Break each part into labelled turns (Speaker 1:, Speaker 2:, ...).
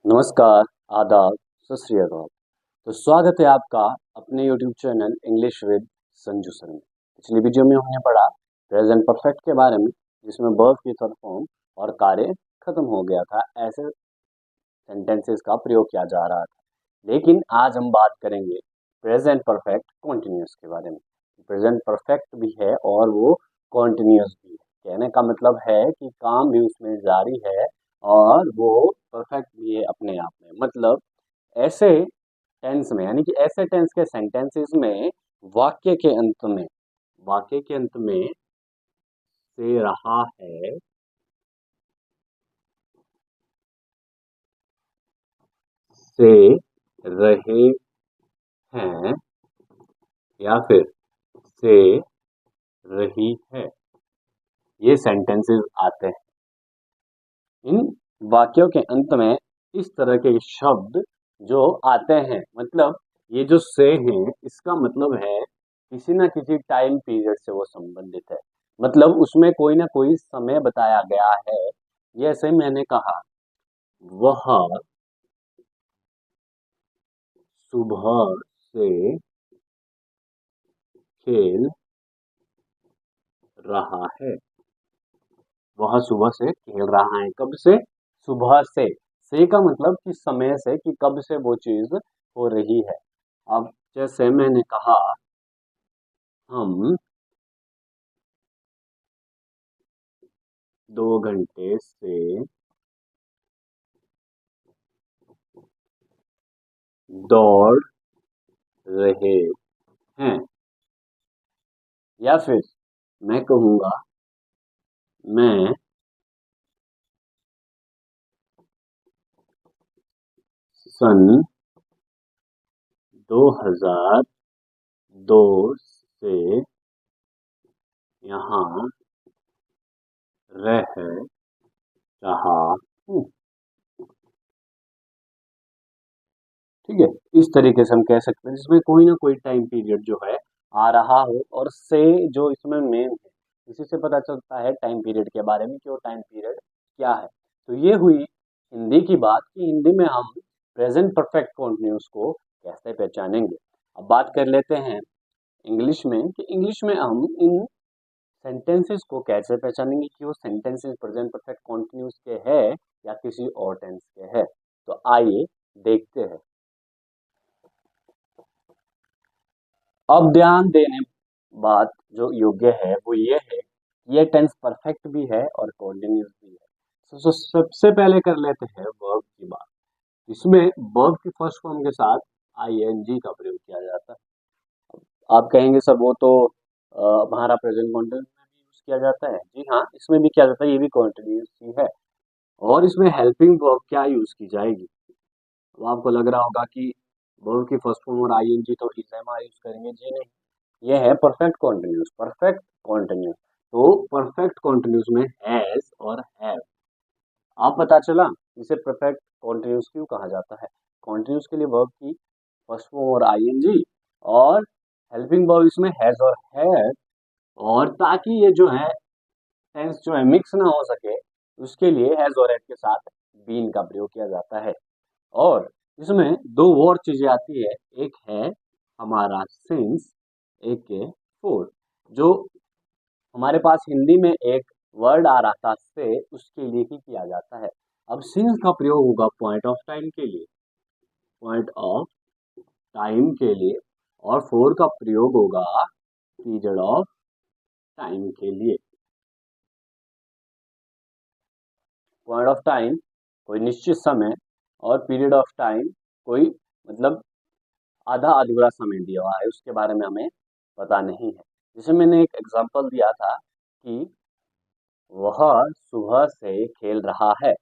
Speaker 1: नमस्कार, आदाब, सत श्री अकाल। तो स्वागत है आपका अपने YouTube channel English with Sanju sir में। पिछली वीडियो में हमने पढ़ा प्रेजेंट परफेक्ट के बारे में, जिसमें वर्ब की थर्ड फॉर्म और कार्य खत्म हो गया था, ऐसे सेंटेंसेस का प्रयोग किया जा रहा था। लेकिन आज हम बात करेंगे प्रेजेंट परफेक्ट कॉन्टिन्यूस के बारे में। प्रेजेंट परफेक्ट भी है और वो कॉन्टिन्यूस भी है। कहने का मतलब है कि काम भी उसमें जारी है और वो परफेक्ट भी है अपने आप में। मतलब ऐसे टेंस में, यानी कि ऐसे टेंस के सेंटेंसेस में वाक्य के अंत में से रहा है, से रहे हैं या फिर से रही है, ये सेंटेंसेस आते हैं। इन वाक्यों के अंत में इस तरह के शब्द जो आते हैं, मतलब ये जो से हैं, इसका मतलब है किसी ना किसी टाइम पीरियड से वो संबंधित है। मतलब उसमें कोई ना कोई समय बताया गया है। जैसे मैंने कहा, वह सुबह से खेल रहा है। वह सुबह से खेल रहा है। कब से? सुबह से का मतलब कि समय से, कि कब से वो चीज हो रही है। अब जैसे मैंने कहा, हम 2 घंटे से दौड़ रहे हैं। या फिर मैं कहूंगा, मैं सन 2002 से यहाँ रह रहा हूँ। ठीक है, इस तरीके से हम कह सकते हैं, जिसमें कोई ना कोई टाइम पीरियड जो है आ रहा हो, और से जो इसमें मेन है, इसी से पता चलता है टाइम पीरियड के बारे में कि वो टाइम पीरियड क्या है। तो ये हुई हिंदी की बात कि हिंदी में हम प्रेजेंट परफेक्ट कॉन्टिन्यूस को कैसे पहचानेंगे। अब बात कर लेते हैं इंग्लिश में, कि इंग्लिश में हम इन सेंटेंसेस को कैसे पहचानेंगे कि वो सेंटेंसेस प्रेजेंट परफेक्ट कॉन्टिन्यूस के है या किसी और टेंस के है। तो आइए देखते हैं। अब ध्यान देने बात जो योग्य है वो ये है कि ये टेंस परफेक्ट भी है और कॉन्टिन्यूस भी है। सबसे पहले कर लेते हैं वर्ब की बात। इसमें वर्ब की फर्स्ट फॉर्म के साथ आईएनजी का प्रयोग किया जाता है। आप कहेंगे सर वो तो हमारा प्रेजेंट कॉन्टिन्यूस में भी यूज किया जाता है। जी हाँ, इसमें भी किया जाता है, ये भी कॉन्टिन्यूस ही है। और इसमें हेल्पिंग वर्ब क्या यूज की जाएगी? तो आपको लग रहा होगा कि वर्ब की फर्स्ट फॉर्म और आईएनजी तो इज एम आर यूज करेंगे। जी नहीं, ये है परफेक्ट कॉन्टिन्यूस। परफेक्ट कॉन्टिन्यूस, तो परफेक्ट कॉन्टिन्यूस में हैज और हैव। आप पता चला इसे परफेक्ट कॉन्टिन्यूस क्यों कहा जाता है। कॉन्टिन्यूस के लिए वर्ब की फर्स्ट फॉर्म और आईएनजी, और हेल्पिंग वर्ब इसमें हैज और हैव। और ताकि ये जो है टेंस जो है मिक्स ना हो सके, उसके लिए हैज और हैव के साथ बीन का प्रयोग किया जाता है। और इसमें दो और चीजें आती है, एक है हमारा सिंस, एक है फोर। जो हमारे पास हिंदी में एक वर्ड आ रहा था से, उसके लिए ही किया जाता है। अब सिंस का प्रयोग होगा पॉइंट ऑफ टाइम के लिए, पॉइंट ऑफ टाइम के लिए। और फोर का प्रयोग होगा पीरियड ऑफ टाइम के लिए। पॉइंट ऑफ टाइम कोई निश्चित समय, और पीरियड ऑफ टाइम कोई, मतलब आधा अधूरा समय दिया हुआ है, उसके बारे में हमें पता नहीं है। जैसे मैंने एक एग्जांपल दिया था कि वह सुबह से खेल रहा है।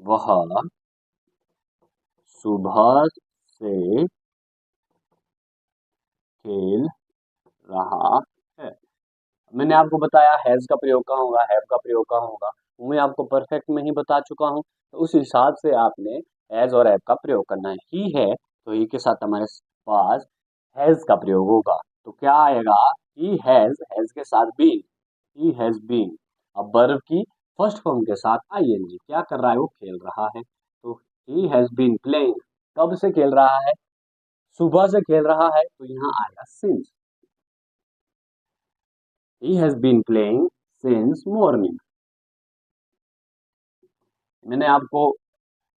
Speaker 1: वह सुबह से खेल रहा है। मैंने आपको बताया हैज का प्रयोग कहाँ होगा, हैव का प्रयोग कहाँ होगा, वो मैं आपको परफेक्ट में ही बता चुका हूँ। तो उस हिसाब से आपने हैज और हैव का प्रयोग करना है। ही है तो ही के साथ हमारे पास हैज का प्रयोग होगा। तो क्या आएगा? ही हैज के साथ बीन, ही हैज बीन। अब वर्ब की फर्स्ट फॉर्म के साथ आईएनजी, क्या कर रहा है? वो खेल रहा है। तो ही हैज बीन प्लेइंग, कब से खेल रहा है, सुबह से खेल रहा है, तो यहाँ आएगा since. He has been playing since morning. मैंने आपको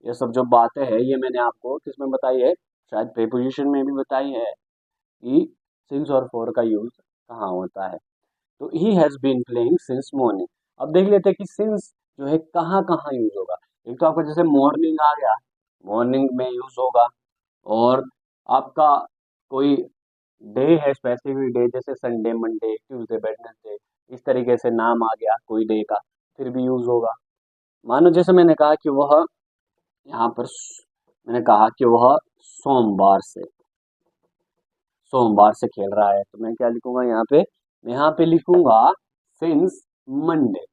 Speaker 1: ये सब जो बातें हैं ये मैंने आपको किसमें बताई है, शायद प्रीपोजिशन में भी बताई है कि सिंस और फॉर का यूज कहाँ होता है। तो he has been playing since morning. अब देख लेते हैं कि सिंस जो है कहाँ कहाँ यूज होगा। एक तो आपका जैसे मॉर्निंग आ गया, मॉर्निंग में यूज होगा। और आपका कोई डे है, स्पेसिफिक डे, जैसे संडे, मंडे, ट्यूसडे, वेडनेसडे, इस तरीके से नाम आ गया कोई डे का, फिर भी यूज होगा। मानो जैसे मैंने कहा कि वह यहाँ पर मैंने कहा कि वह सोमवार से सोमवार से खेल रहा है, तो मैं क्या लिखूंगा यहाँ पे, मैं यहाँ पे लिखूंगा सिंस मंडे,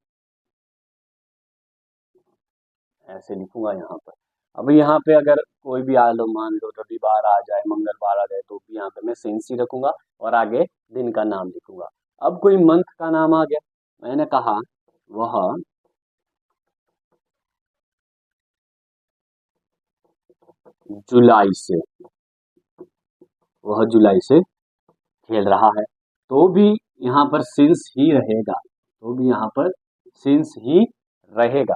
Speaker 1: ऐसे लिखूंगा यहाँ पर। अब यहाँ पे अगर कोई भी आ लो, मान लो रविवार आ जाए, मंगलवार आ जाए, तो भी यहाँ पे मैं सिंस ही रखूंगा और आगे दिन का नाम लिखूंगा। अब कोई मंथ का नाम आ गया, मैंने कहा वह जुलाई से वह जुलाई से खेल रहा है, तो भी यहाँ पर सिंस ही रहेगा, तो भी यहाँ पर सिंस ही रहेगा।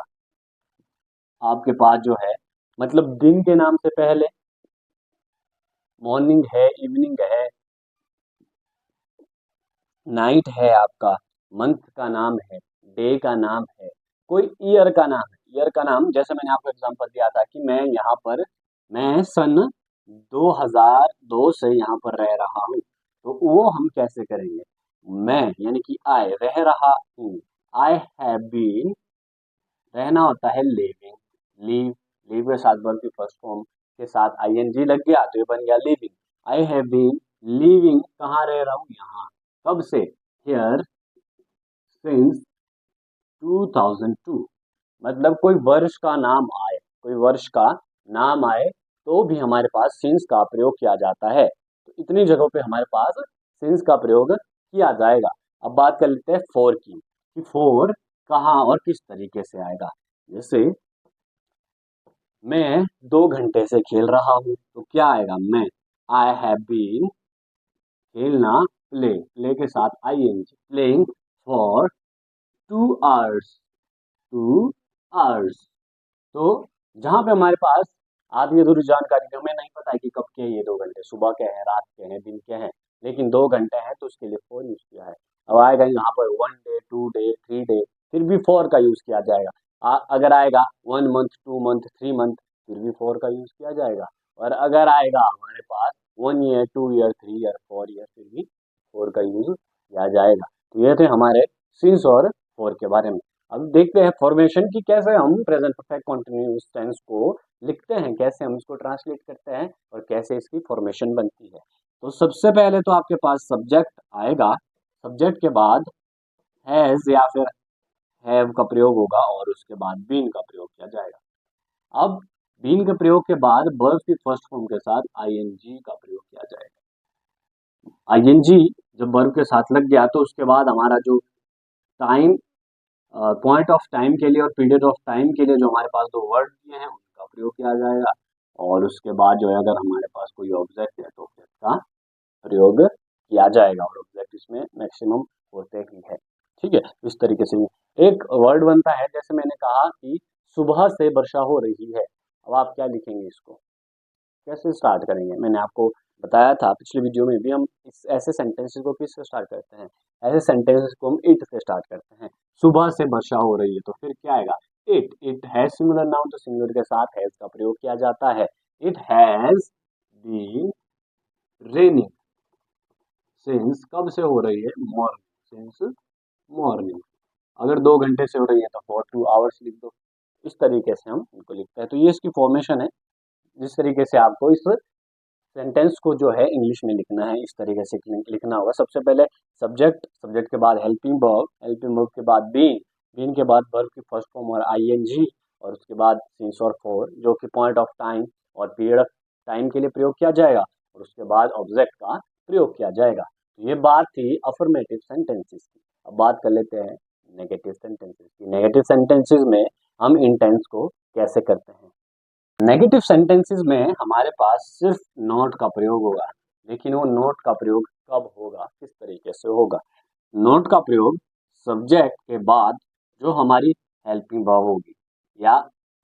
Speaker 1: आपके पास जो है, मतलब दिन के नाम से पहले मॉर्निंग है, इवनिंग है, नाइट है, आपका मंथ का नाम है, डे का नाम है, कोई ईयर का नाम है। ईयर का नाम जैसे मैंने आपको एग्जांपल दिया था कि मैं यहाँ पर मैं सन 2002 से यहाँ पर रह रहा हूँ, तो वो हम कैसे करेंगे। मैं यानी कि आई रह रहा हूँ, आई हैव बीन, रहना होता है लिविंग, लीव, लीव के साथ वर्ब की फर्स्ट फॉर्म के साथ आईएनजी लग गया तो ये बन गया living. I have been living, कहाँ रह रहा हूँ, यहाँ, कब से, हियर सिंस 2002। मतलब कोई वर्ष का नाम आए, कोई वर्ष का नाम आए, तो भी हमारे पास सिंस का प्रयोग किया जाता है। तो इतनी जगहों पे हमारे पास सिंस का प्रयोग किया जाएगा। अब बात कर लेते हैं फोर की, कि फोर कहाँ और किस तरीके से आएगा। जैसे मैं 2 घंटे से खेल रहा हूँ, तो क्या आएगा, मैं, आई हैव बीन, खेलना, प्ले, प्ले के साथ I N G, playing for 2 hours, 2 hours. तो जहां पे हमारे पास आधी अधूरी जानकारी, हमें नहीं पता है कि कब के हैं ये 2 घंटे, सुबह के हैं, रात के हैं, दिन के हैं, लेकिन 2 घंटे हैं तो उसके लिए फोर यूज किया है। अब आएगा यहाँ पर 1 डे, 2 डे, 3 डे, फिर भी फोर का यूज किया जाएगा। अगर आएगा 1 मंथ, 2 मंथ, 3 मंथ, फिर भी फोर का यूज किया जाएगा। और अगर आएगा हमारे पास 1 ईयर, 2 ईयर, 3 ईयर, 4 ईयर, फिर भी फोर का यूज किया जाएगा। तो ये थे हमारे सिंस और फोर के बारे में। अब देखते हैं फॉर्मेशन की, कैसे हम प्रेजेंट परफेक्ट कंटिन्यूअस टेंस को लिखते हैं, कैसे हम इसको ट्रांसलेट करते हैं और कैसे इसकी फॉर्मेशन बनती है। तो सबसे पहले तो आपके पास सब्जेक्ट आएगा, सब्जेक्ट के बाद हैज या फिर हैव का प्रयोग होगा और उसके बाद बीन का प्रयोग किया जाएगा। अब बीन के प्रयोग के बाद वर्ब की फर्स्ट फॉर्म के साथ आईएनजी का प्रयोग किया जाएगा। आईएनजी जब वर्ब के साथ लग गया तो उसके बाद हमारा जो टाइम, पॉइंट ऑफ टाइम के लिए और पीरियड ऑफ टाइम के लिए जो हमारे पास दो वर्ड दिए हैं उनका प्रयोग किया जाएगा। और उसके बाद जो है अगर हमारे पास कोई ऑब्जेक्ट है तो ऑब्जेक्ट का प्रयोग किया जाएगा, और ऑब्जेक्ट इसमें मैक्सिमम होते ही है। ठीक है, इस तरीके से एक वर्ड बनता है। जैसे मैंने कहा कि सुबह से वर्षा हो रही है, अब आप क्या लिखेंगे, इसको कैसे स्टार्ट करेंगे। मैंने आपको बताया था पिछले वीडियो में भी, हम इस ऐसे सेंटेंसेस को किससे स्टार्ट करते हैं, ऐसे सेंटेंसेस को हम इट से स्टार्ट करते हैं। सुबह से वर्षा हो रही है तो फिर क्या आएगा, इट हैज सिंगुलर नाउन, तो सिंगुलर के साथ हैज का प्रयोग किया जाता है। It has been raining since, कब से हो रही है, मॉर्निंग, सिंस मॉर्निंग। अगर 2 घंटे से हो रही है तो फॉर 2 आवर्स लिख दो। इस तरीके से हम इनको लिखते हैं। तो ये इसकी फॉर्मेशन है, जिस तरीके से आपको इस सेंटेंस को जो है इंग्लिश में लिखना है, इस तरीके से लिखना होगा। सबसे पहले सब्जेक्ट, सब्जेक्ट के बाद हेल्पिंग वर्ब, हेल्पिंग वर्ब के बाद बीन, बीन के बाद वर्ब की फर्स्ट फॉर्म और आईएनजी, और उसके बाद सिंस और फोर जो कि पॉइंट ऑफ टाइम और पीरियड ऑफ टाइम के लिए प्रयोग किया जाएगा, और उसके बाद ऑब्जेक्ट का प्रयोग किया जाएगा। तो ये बात थी अफर्मेटिव सेंटेंसेस की। अब बात कर लेते हैं नेगेटिव सेंटेंसेस की। नेगेटिव सेंटेंसेस में हम इन टेंस को कैसे करते हैं। नेगेटिव सेंटेंसेस में हमारे पास सिर्फ नॉट का प्रयोग होगा, लेकिन वो नॉट का प्रयोग कब होगा, किस तरीके से होगा। नॉट का प्रयोग सब्जेक्ट के बाद जो हमारी हेल्पिंग वर्ब होगी या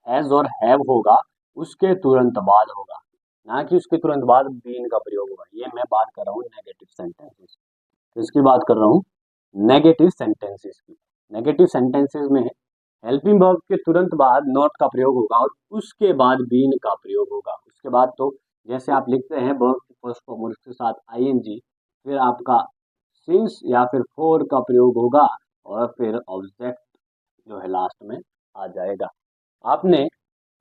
Speaker 1: हैज और हैव होगा उसके तुरंत बाद होगा, ना कि उसके तुरंत बाद बीन का प्रयोग होगा। ये मैं बात कर रहा हूँ नेगेटिव सेंटेंसेस, किसकी बात कर रहा हूँ, नेगेटिव सेंटेंसेस की। नेगेटिव सेंटेंसेस में हेल्पिंग वर्ब के तुरंत बाद नॉट का प्रयोग होगा और उसके बाद बीन का प्रयोग होगा। उसके बाद तो जैसे आप लिखते हैं वर्ब की फर्स्ट फॉर्म और उसके साथ आईएनजी, फिर आपका सिंस या फिर फॉर का प्रयोग होगा और फिर ऑब्जेक्ट जो है लास्ट में आ जाएगा। आपने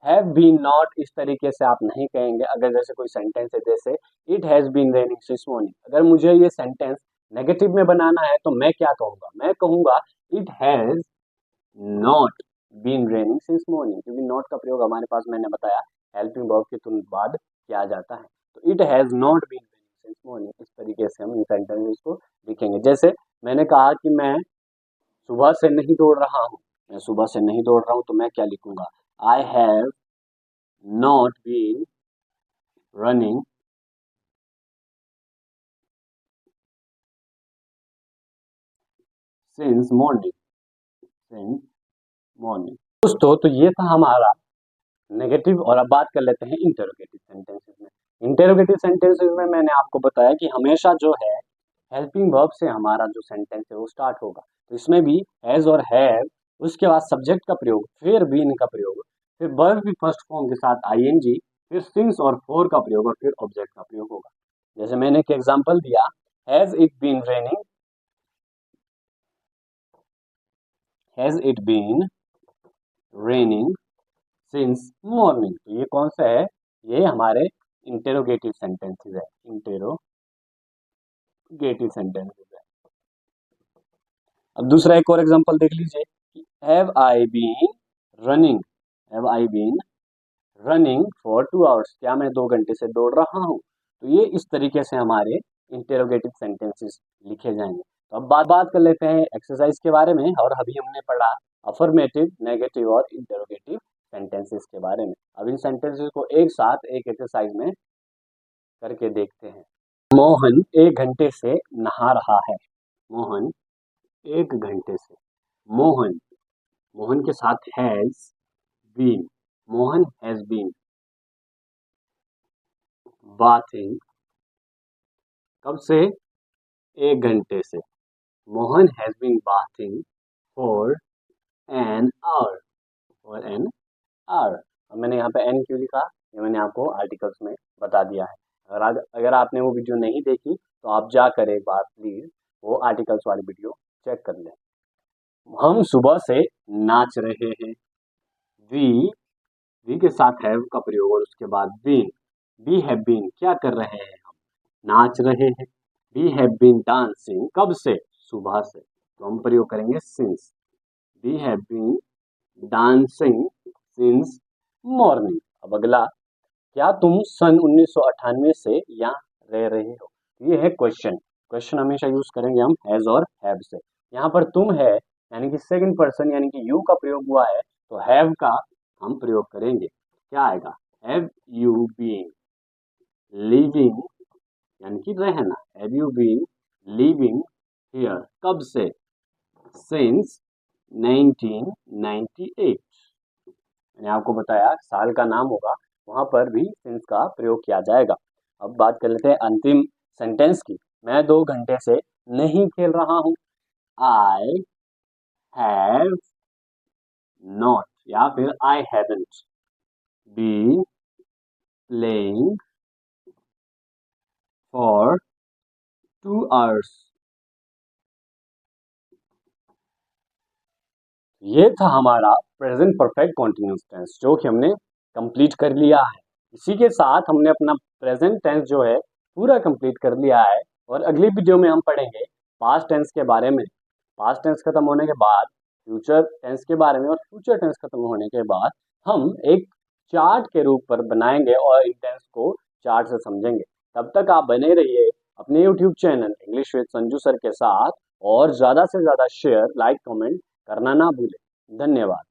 Speaker 1: हैव बीन नॉट इस तरीके से आप नहीं कहेंगे। अगर जैसे कोई सेंटेंस है, जैसे it has been raining since morning, अगर मुझे ये सेंटेंस नेगेटिव में बनाना है तो मैं क्या कहूंगा, मैं कहूंगा it has not been raining since morning, क्योंकि नॉट का प्रयोग हमारे पास मैंने बताया हेल्पिंग वर्ब के तुरंत बाद किया जाता है। तो it has not been raining since morning, इस तरीके से हम इन सेंटेंसेस को लिखेंगे। जैसे मैंने कहा कि मैं सुबह से नहीं दौड़ रहा हूँ, मैं सुबह से नहीं दौड़ रहा हूँ, तो मैं क्या लिखूंगा, I have not been running since morning, since morning. दोस्तों, तो ये था हमारा नेगेटिव। और अब बात कर लेते हैं इंटरोगेटिव सेंटेंसेस में। इंटरोगेटिव सेंटेंसेस में मैंने आपको बताया कि हमेशा जो है हेल्पिंग वर्ब से हमारा जो सेंटेंस है वो स्टार्ट होगा। तो इसमें भी हैज और हैव, उसके बाद सब्जेक्ट का प्रयोग, फिर बीन का प्रयोग, फिर वर्ब की फर्स्ट फॉर्म के साथ आईएनजी, फिर सिंस और फोर का प्रयोग और फिर ऑब्जेक्ट का प्रयोग होगा। जैसे मैंने एक एग्जांपल दिया, has it been raining, has it been raining since morning. तो ये कौन सा है, ये हमारे इंटेरोगेटिव सेंटेंसेस है, इंटेरोगेटिव सेंटेंसेस है। अब दूसरा एक और एग्जांपल देख लीजिए, have I been running, have I been running for 2 hours, क्या मैं 2 घंटे से दौड़ रहा हूँ। तो ये इस तरीके से हमारे इंटेरोगेटिव सेंटेंसेस लिखे जाएंगे। तो अब बात कर लेते हैं एक्सरसाइज के बारे में। और अभी हमने पढ़ा अफर्मेटिव, नेगेटिव और इंटेरोगेटिव सेंटेंसेस के बारे में। अब इन सेंटेंसेस को एक साथ एक एक्सरसाइज में करके देखते हैं। मोहन 1 घंटे से नहा रहा है, मोहन 1 घंटे से, मोहन, मोहन के साथ has been, Mohan has been bathing, कब से, 1 घंटे से, Mohan has been bathing for an hour, for an hour. अब मैंने यहाँ पे एन क्यों लिखा, ये मैंने आपको आर्टिकल्स में बता दिया है। अगर आपने वो वीडियो नहीं देखी तो आप जाकर एक बार प्लीज वो आर्टिकल्स वाली वीडियो चेक कर लें। हम सुबह से नाच रहे हैं, वी के साथ हैव का प्रयोग और उसके बाद बीन, वी हैव बीन, क्या कर रहे हैं हम, नाच रहे हैं। वी हैव बीन डांसिंग, कब से, सुबह से, तो हम प्रयोग करेंगे since, we have been dancing since morning. अब अगला, क्या तुम सन 1998 से यहाँ रह रहे हो, ये है क्वेश्चन। क्वेश्चन हमेशा यूज करेंगे हम हैज और हैव से। यहाँ पर तुम है यानी कि सेकंड पर्सन यानी कि यू का प्रयोग हुआ है, तो हैव का हम प्रयोग करेंगे, क्या आएगा, हैव यू बीन लिविंग, यानी कि रहना, have you been living here, कब से, सिंस 1998। मैंने आपको बताया साल का नाम होगा, वहां पर भी सिंस का प्रयोग किया जाएगा। अब बात कर लेते हैं अंतिम सेंटेंस की। मैं 2 घंटे से नहीं खेल रहा हूँ, आई हैव नॉट या फिर I haven't been playing for 2 hours. ये था हमारा प्रेजेंट परफेक्ट कॉन्टिन्यूस टेंस जो कि हमने कंप्लीट कर लिया है। इसी के साथ हमने अपना प्रेजेंट टेंस जो है पूरा कंप्लीट कर लिया है। और अगली वीडियो में हम पढ़ेंगे पास्ट टेंस के बारे में। पास्ट टेंस खत्म होने के बाद फ्यूचर टेंस के बारे में, और फ्यूचर टेंस खत्म होने के बाद हम एक चार्ट के रूप पर बनाएंगे और इन टेंस को चार्ट से समझेंगे। तब तक आप बने रहिए अपने YouTube channel English with Sanju sir के साथ, और ज़्यादा से ज़्यादा शेयर, लाइक, कमेंट करना ना भूलें। धन्यवाद।